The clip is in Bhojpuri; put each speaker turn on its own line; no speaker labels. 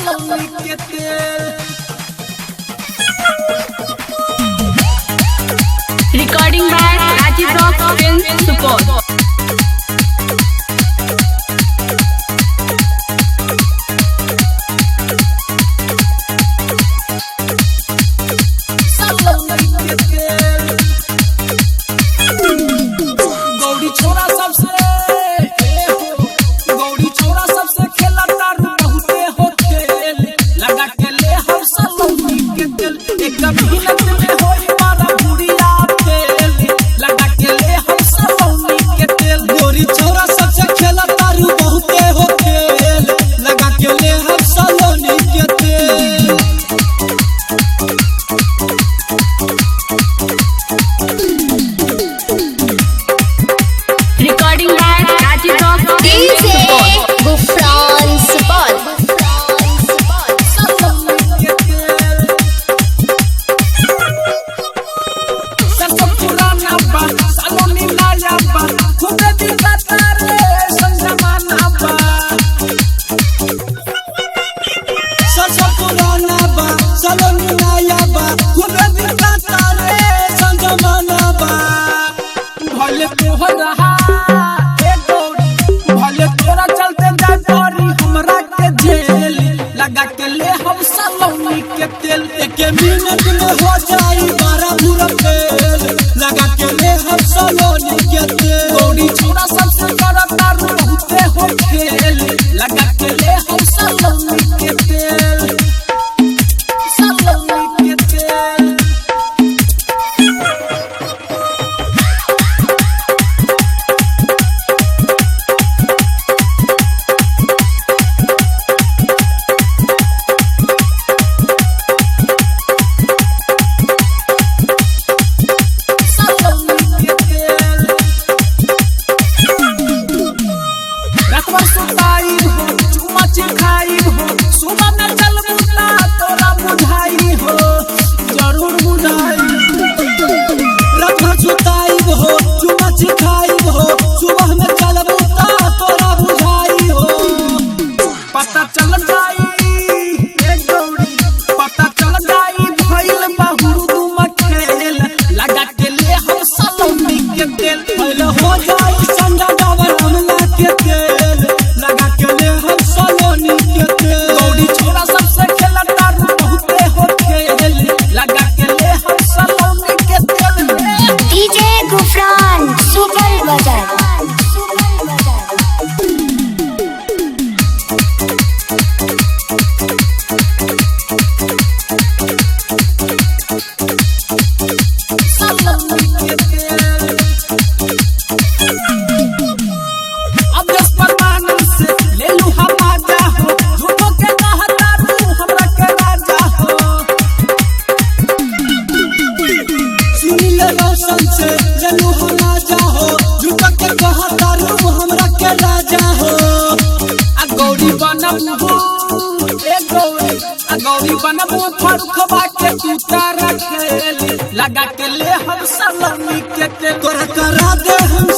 सलोनी के तेल।
Recording by Rajiv Rock Films Support.
भले तोरा चलते जा तोरी हमरा के जेल लगा के ले हम सलोनी के तेल। एक मिनट में हो जाई बारा बुरा फेल लगा के ले हम सलोनी के तेल। गौरी छोरा सबसे करता बहुते हो खेल लगा के ले हम सलोनी के तेल। सलोनी के तेल। गौरी बनबू फरुखबा के तूता रखेल लगा के ले हम सलोनी के तेल। तोरा करा दे हम